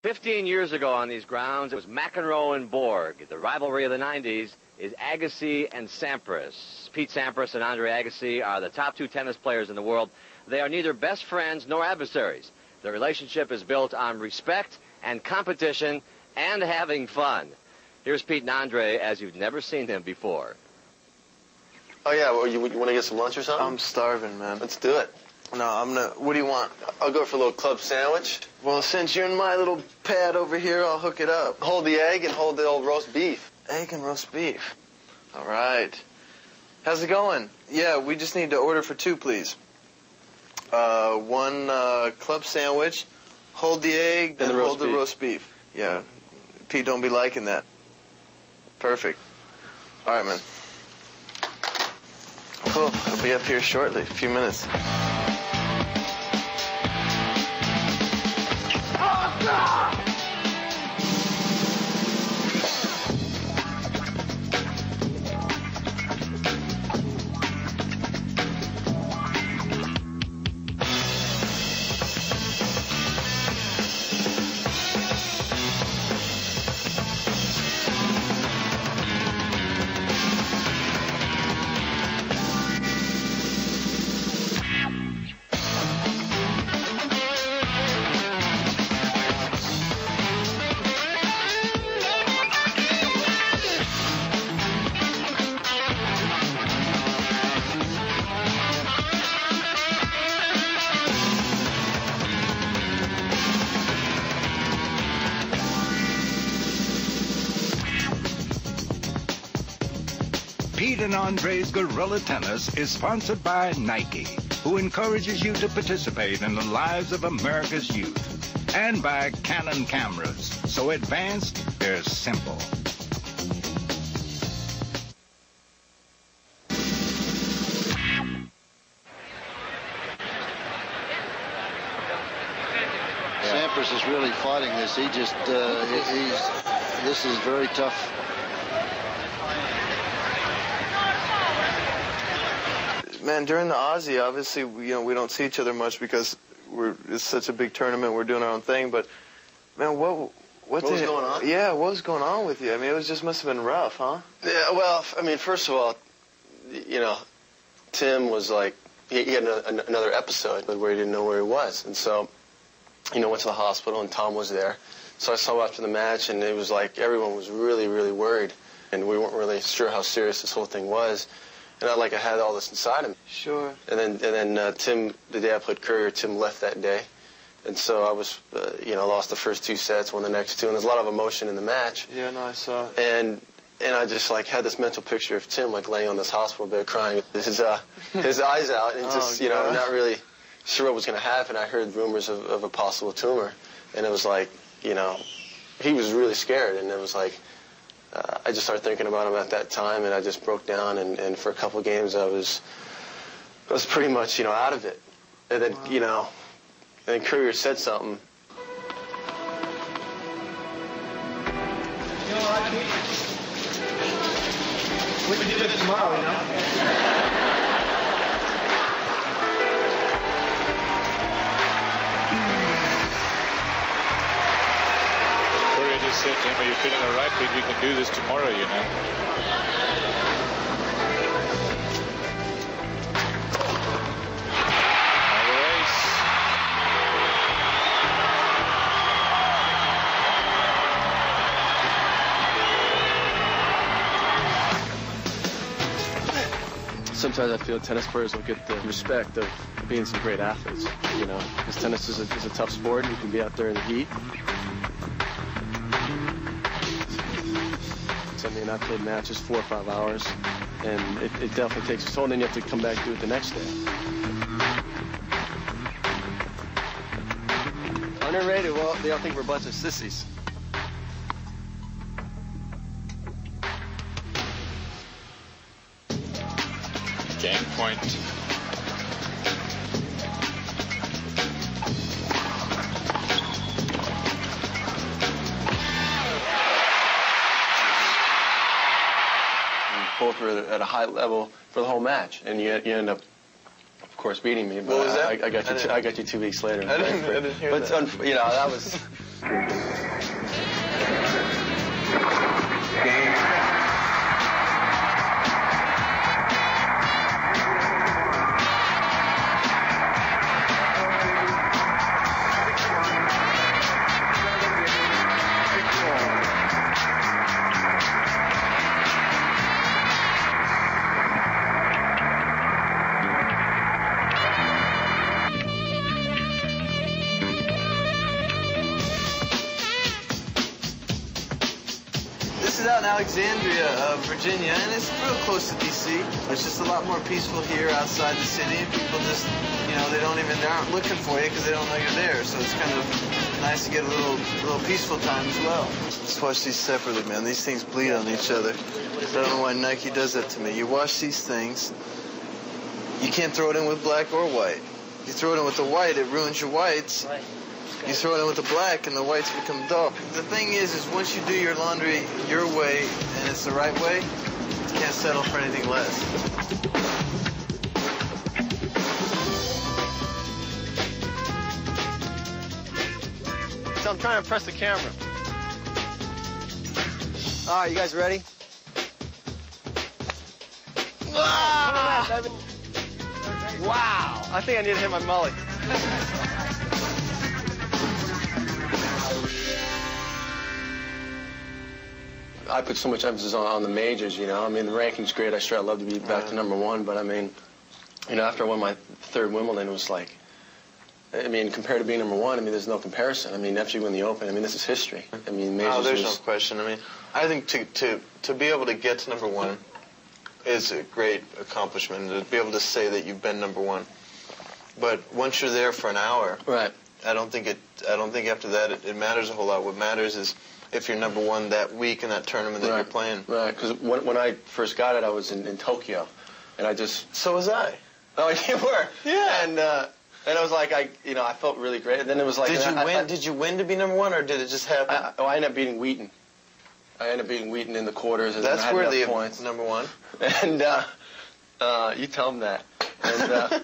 15 years ago on these grounds, it was McEnroe and Borg. The rivalry of the 90s is Agassi and Sampras. Pete Sampras and Andre Agassi are the top two tennis players in the world. They are neither best friends nor adversaries. Their relationship is built on respect and competition and having fun. Here's Pete and Andre as you've never seen them before. Oh, yeah, well, you want to get some lunch or something? I'm starving, man. Let's do it. No, what do you want? I'll go for a little club sandwich. Well, since you're in my little pad over here, I'll hook it up. Hold the egg and hold the old roast beef. Egg and roast beef. All right. How's it going? Yeah, we just need to order for two, please. One club sandwich, hold the egg, and hold the roast beef. Yeah, Pete don't be liking that. Perfect. All right, man. Cool. I'll be up here shortly. A few minutes. Pete and Andre's Guerilla Tennis is sponsored by Nike, who encourages you to participate in the lives of America's youth, and by Canon cameras, so advanced, they're simple. Sampras is really fighting this. He just, this is very tough. Man, during the Aussie, obviously, we don't see each other much because it's such a big tournament. We're doing our own thing. But man, what was going on? Yeah, what was going on with you? I mean, it just must have been rough, huh? Yeah. Well, I mean, first of all, Tim was like he had another episode where he didn't know where he was, and so went to the hospital, and Tom was there. So I saw after the match, and it was like everyone was really, really worried, and we weren't really sure how serious this whole thing was. And I had all this inside him. Sure. And then Tim, the day I played Courier, Tim left that day. And so I was, lost the first two sets, won the next two. And there's a lot of emotion in the match. Yeah, no, I saw it. And I just, had this mental picture of Tim, laying on this hospital bed crying with his eyes out and just, not really sure what was going to happen. I heard rumors of a possible tumor. And it was he was really scared. And it was I just started thinking about him at that time, and I just broke down, and for a couple of games I was pretty much, out of it. And then, and then Courier said something. We can do this tomorrow, Said to him, "Are you feeling all right, Pete? We can do this tomorrow, Sometimes I feel tennis players don't get the respect of being some great athletes, because tennis is a tough sport, and you can be out there in the heat. I played matches 4 or 5 hours, and it definitely takes a toll, and then you have to come back and do it the next day. Underrated? Well, they all think we're a bunch of sissies. Game point. Both were at a high level for the whole match, and you end up, of course, beating me. But what was that? I got you 2 weeks later. I didn't hear that. But that was. is out in Alexandria, Virginia, and it's real close to D.C. It's just a lot more peaceful here outside the city. People just, they aren't looking for you because they don't know you're there. So it's kind of nice to get a little peaceful time as well. Let's watch these separately, man. These things bleed on each other. I don't know why Nike does that to me. You wash these things, you can't throw it in with black or white. You throw it in with the white, it ruins your whites. You throw it in with the black and the whites become dull. The thing is once you do your laundry your way and it's the right way, you can't settle for anything less. So I'm trying to impress the camera. All right, you guys ready? Ah! Wow! I think I need to hit my mullet. I put so much emphasis on the majors, I mean, the ranking's great. I'd love to be back to #1, but I mean, after I won my 3rd Wimbledon, it was like, compared to being #1, I mean, there's no comparison. I mean, after you win the Open, I mean, this is history. I mean, majors. Oh, there's no question. I mean, I think to be able to get to #1 is a great accomplishment. To be able to say that you've been #1, but once you're there for an hour, right? I don't think after that it matters a whole lot. What matters is if you're #1 that week in that tournament that you're playing. Right, because when I first got it, I was in Tokyo, and I just... So was I. Oh, you were? Yeah. And I was like, I felt really great. And then it was like... Did you win to be #1, or did it just happen? I ended up beating Wheaton. I ended up beating Wheaton in the quarters. And That's I had worthy enough of points. #1. And you tell him that. And